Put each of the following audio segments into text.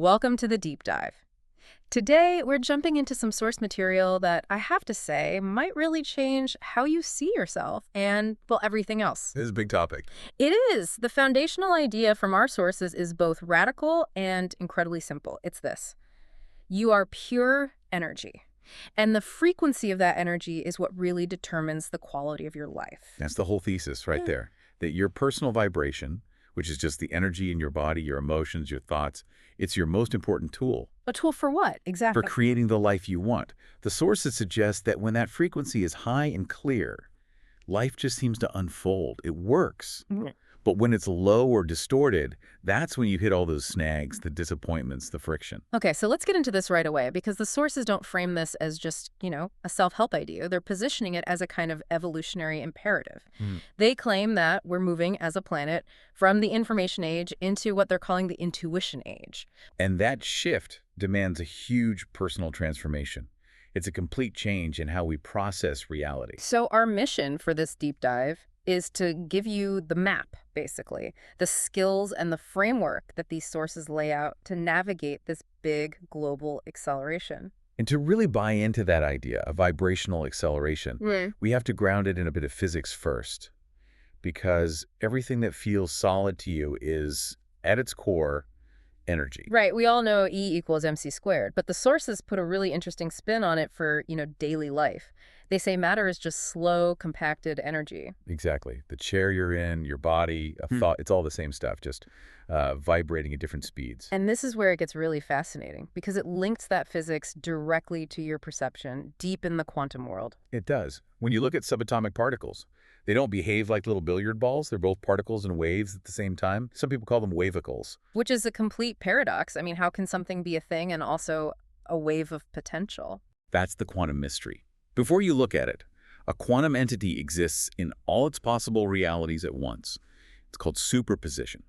Welcome to the deep dive. Today, we're jumping into some source material that I have to say might really change how you see yourself and, well, everything else. This is a big topic. It is. The foundational idea from our sources is both radical and incredibly simple. It's this: you are pure energy. And the frequency of that energy is what really determines the quality of your life. That's the whole thesis right there. That your personal vibration, which is just the energy in your body, your emotions, your thoughts, it's your most important tool. A tool for what, exactly? For creating the life you want. The sources suggest that when that frequency is high and clear, life just seems to unfold. It works. But when it's low or distorted, that's when you hit all those snags, the disappointments, the friction. Okay, so let's get into this right away, because the sources don't frame this as just, a self-help idea. They're positioning it as a kind of evolutionary imperative. They claim that we're moving as a planet from the information age into what they're calling the intuition age. And that shift demands a huge personal transformation. It's a complete change in how we process reality. So our mission for this deep dive is to give you the map, basically, the skills and the framework that these sources lay out to navigate this big global acceleration. And to really buy into that idea of vibrational acceleration, we have to ground it in a bit of physics first. Because everything that feels solid to you is, at its core, energy. Right. We all know E equals mc squared, but the sources put a really interesting spin on it for, daily life. They say matter is just slow, compacted energy. Exactly. The chair you're in, your body, a thought, it's all the same stuff, just vibrating at different speeds. And this is where it gets really fascinating, because it links that physics directly to your perception, deep in the quantum world. It does. When you look at subatomic particles, they don't behave like little billiard balls. They're both particles and waves at the same time. Some people call them wavicles. Which is a complete paradox. I mean, how can something be a thing and also a wave of potential? That's the quantum mystery. Before you look at it, a quantum entity exists in all its possible realities at once. It's called superposition.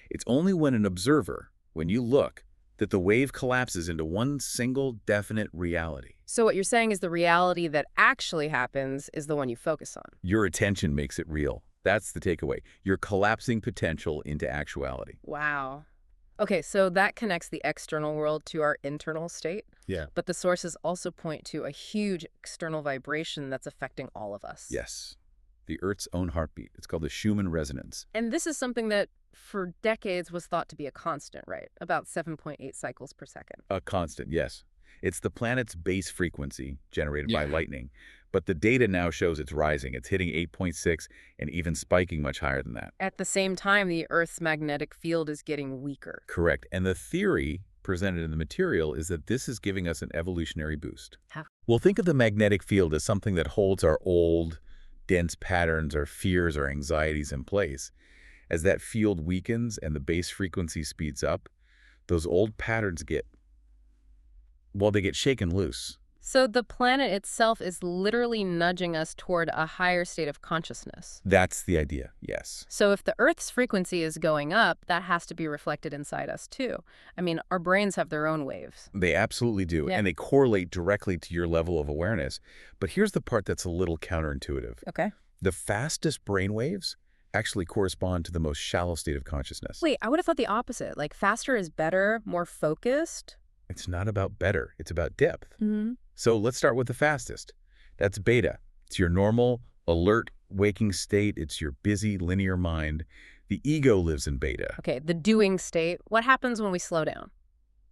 It's only when an observer, when you look, that the wave collapses into one single definite reality. So what you're saying is the reality that actually happens is the one you focus on. Your attention makes it real. That's the takeaway. You're collapsing potential into actuality. Wow. Okay, so that connects the external world to our internal state. Yeah. But the sources also point to a huge external vibration that's affecting all of us. Yes. The Earth's own heartbeat. It's called the Schumann resonance. And this is something that for decades was thought to be a constant, right? About 7.8 cycles per second. A constant, yes. It's the planet's base frequency generated by lightning. But the data now shows it's rising. It's hitting 8.6 and even spiking much higher than that. At the same time, the Earth's magnetic field is getting weaker. Correct. And the theory presented in the material is that this is giving us an evolutionary boost. How? Well, think of the magnetic field as something that holds our old, dense patterns, our fears, our anxieties in place. As that field weakens and the base frequency speeds up, those old patterns get shaken loose. So the planet itself is literally nudging us toward a higher state of consciousness. That's the idea, yes. So if the Earth's frequency is going up, that has to be reflected inside us too. I mean, our brains have their own waves. They absolutely do, Yeah. and they correlate directly to your level of awareness. But here's the part that's a little counterintuitive. Okay. The fastest brain waves actually correspond to the most shallow state of consciousness. Wait, I would have thought the opposite. Like faster is better, more focused. It's not about better, it's about depth. Mm-hmm. So let's start with the fastest. That's beta. It's your normal, alert, waking state. It's your busy, linear mind. The ego lives in beta. Okay, the doing state. What happens when we slow down?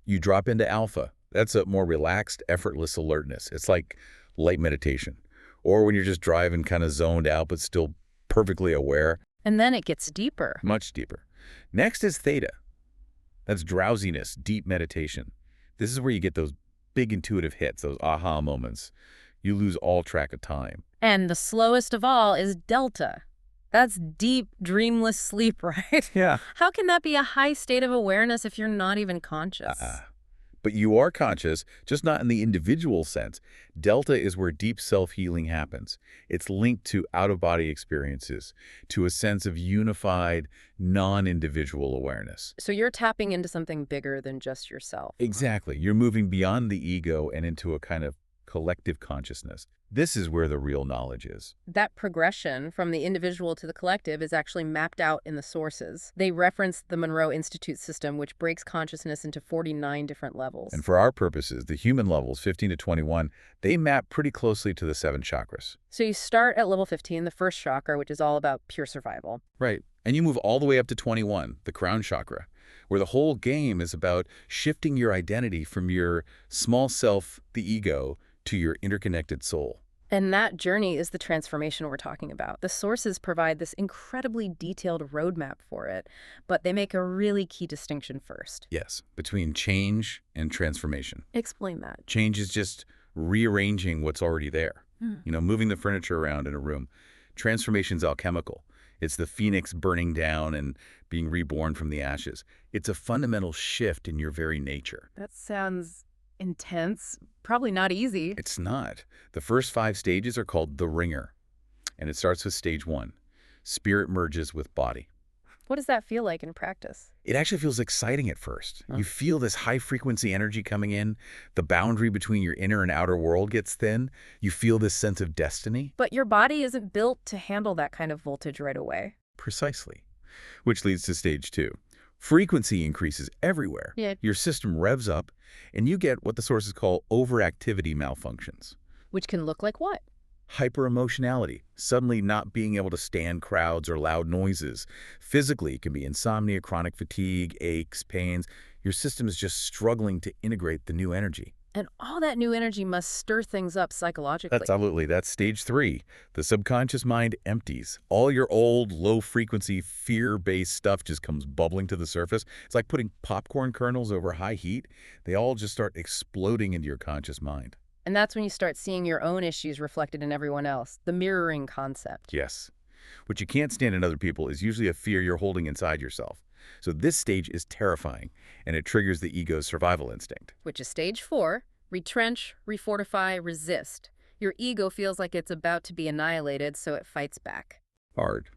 You drop into alpha. That's a more relaxed, effortless alertness. It's like light meditation. Or when you're just driving kind of zoned out but still perfectly aware. And then it gets deeper. Much deeper. Next is theta. That's drowsiness, deep meditation. This is where you get those big intuitive hits, those aha moments. You lose all track of time. And the slowest of all is delta. That's deep, dreamless sleep, right? Yeah. How can that be a high state of awareness if you're not even conscious? But you are conscious, just not in the individual sense. Delta is where deep self-healing happens. It's linked to out-of-body experiences, to a sense of unified, non-individual awareness. So you're tapping into something bigger than just yourself. Exactly. You're moving beyond the ego and into a kind of collective consciousness. This is where the real knowledge is. That progression from the individual to the collective is actually mapped out in the sources. They reference the Monroe Institute system, which breaks consciousness into 49 different levels. And for our purposes, the human levels, 15 to 21, they map pretty closely to the 7 chakras. So you start at level 15, the first chakra, which is all about pure survival. Right. And you move all the way up to 21, the crown chakra, where the whole game is about shifting your identity from your small self, the ego, to your interconnected soul. And that journey is the transformation we're talking about. The sources provide this incredibly detailed roadmap for it, but they make a really key distinction first. Yes, between change and transformation. Explain that. Change is just rearranging what's already there. Moving the furniture around in a room. Transformation's alchemical. It's the phoenix burning down and being reborn from the ashes. It's a fundamental shift in your very nature. That sounds intense, probably not easy. It's not. The first 5 stages are called the ringer, and it starts with stage 1. Spirit merges with body. What does that feel like in practice? It actually feels exciting at first. You feel this high-frequency energy coming in. The boundary between your inner and outer world gets thin. You feel this sense of destiny. But your body isn't built to handle that kind of voltage right away. Precisely. Which leads to stage 2. Frequency increases everywhere. Yeah. Your system revs up, and you get what the sources call overactivity malfunctions. Which can look like what? Hyper-emotionality, suddenly not being able to stand crowds or loud noises. Physically, it can be insomnia, chronic fatigue, aches, pains. Your system is just struggling to integrate the new energy. And all that new energy must stir things up psychologically. Absolutely. That's stage 3. The subconscious mind empties. All your old, low-frequency, fear-based stuff just comes bubbling to the surface. It's like putting popcorn kernels over high heat. They all just start exploding into your conscious mind. And that's when you start seeing your own issues reflected in everyone else, the mirroring concept. Yes. What you can't stand in other people is usually a fear you're holding inside yourself. So this stage is terrifying, and it triggers the ego's survival instinct. Which is stage 4, retrench, refortify, resist. Your ego feels like it's about to be annihilated, so it fights back. Hard.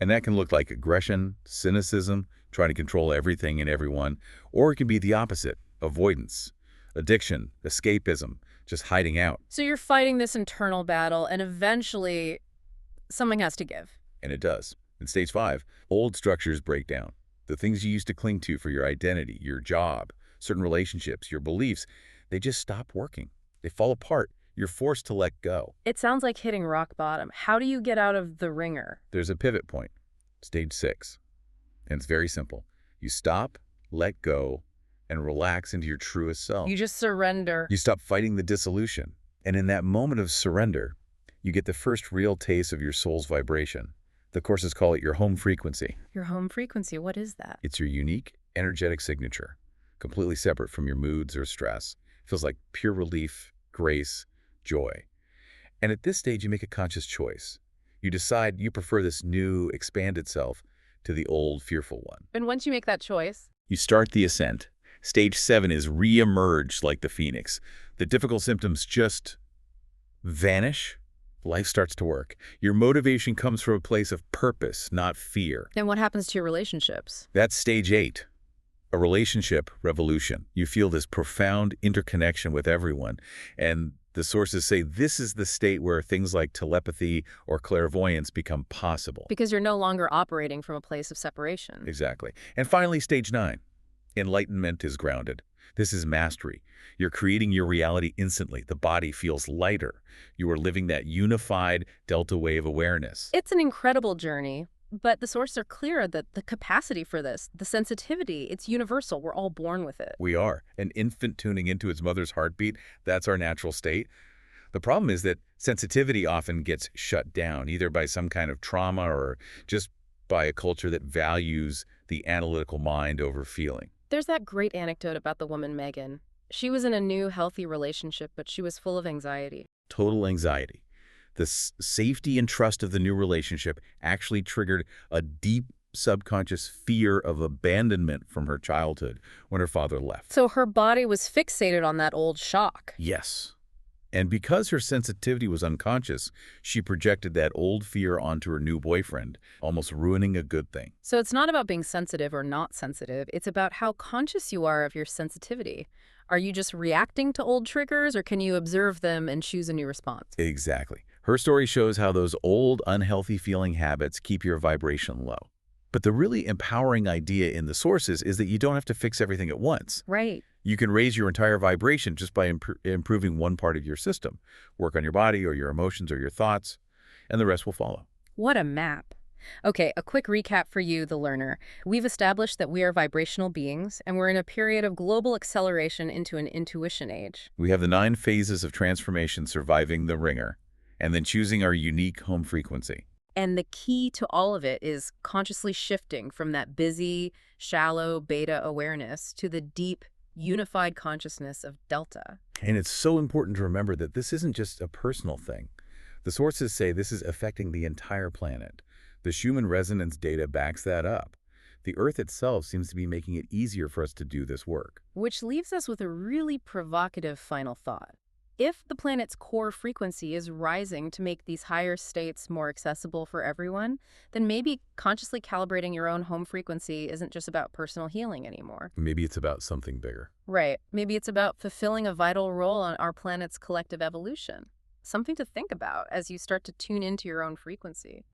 And that can look like aggression, cynicism, trying to control everything and everyone, or it can be the opposite, avoidance, addiction, escapism, just hiding out. So you're fighting this internal battle, and eventually something has to give. And it does. In stage 5, old structures break down. The things you used to cling to for your identity, your job, certain relationships, your beliefs, they just stop working. They fall apart. You're forced to let go. It sounds like hitting rock bottom. How do you get out of the ringer? There's a pivot point, stage 6. And it's very simple. You stop, let go, and relax into your truest self. You just surrender. You stop fighting the dissolution. And in that moment of surrender, you get the first real taste of your soul's vibration. The courses call it your home frequency. Your home frequency, what is that? It's your unique, energetic signature, completely separate from your moods or stress. It feels like pure relief, grace, joy. And at this stage, you make a conscious choice. You decide you prefer this new, expanded self to the old, fearful one. And once you make that choice, You start the ascent. Stage 7 is re-emerge like the phoenix. The difficult symptoms just vanish. Life starts to work. Your motivation comes from a place of purpose, not fear. then what happens to your relationships? That's stage 8, a relationship revolution. You feel this profound interconnection with everyone. And the sources say this is the state where things like telepathy or clairvoyance become possible. Because you're no longer operating from a place of separation. Exactly. And finally, stage 9, enlightenment is grounded. This is mastery. You're creating your reality instantly. The body feels lighter. You are living that unified delta wave awareness. It's an incredible journey, but the sources are clear that the capacity for this, the sensitivity, it's universal. We're all born with it. We are. An infant tuning into its mother's heartbeat, that's our natural state. The problem is that sensitivity often gets shut down, either by some kind of trauma or just by a culture that values the analytical mind over feeling. There's that great anecdote about the woman Megan. She was in a new, healthy relationship, but she was full of anxiety. Total anxiety. The safety and trust of the new relationship actually triggered a deep subconscious fear of abandonment from her childhood when her father left. So her body was fixated on that old shock. Yes. And because her sensitivity was unconscious, she projected that old fear onto her new boyfriend, almost ruining a good thing. So it's not about being sensitive or not sensitive. It's about how conscious you are of your sensitivity. Are you just reacting to old triggers, or can you observe them and choose a new response? Exactly. Her story shows how those old, unhealthy feeling habits keep your vibration low. But the really empowering idea in the sources is that you don't have to fix everything at once. Right. You can raise your entire vibration just by improving one part of your system. Work on your body or your emotions or your thoughts, and the rest will follow. What a map. Okay, a quick recap for you, the learner. We've established that we are vibrational beings, and we're in a period of global acceleration into an intuition age. We have the 9 phases of transformation surviving the ringer, and then choosing our unique home frequency. And the key to all of it is consciously shifting from that busy, shallow beta awareness to the deep, unified consciousness of delta. And it's so important to remember that this isn't just a personal thing. The sources say this is affecting the entire planet. The Schumann resonance data backs that up. The Earth itself seems to be making it easier for us to do this work. Which leaves us with a really provocative final thought. If the planet's core frequency is rising to make these higher states more accessible for everyone, then maybe consciously calibrating your own home frequency isn't just about personal healing anymore. Maybe it's about something bigger. Right. Maybe it's about fulfilling a vital role in our planet's collective evolution. Something to think about as you start to tune into your own frequency.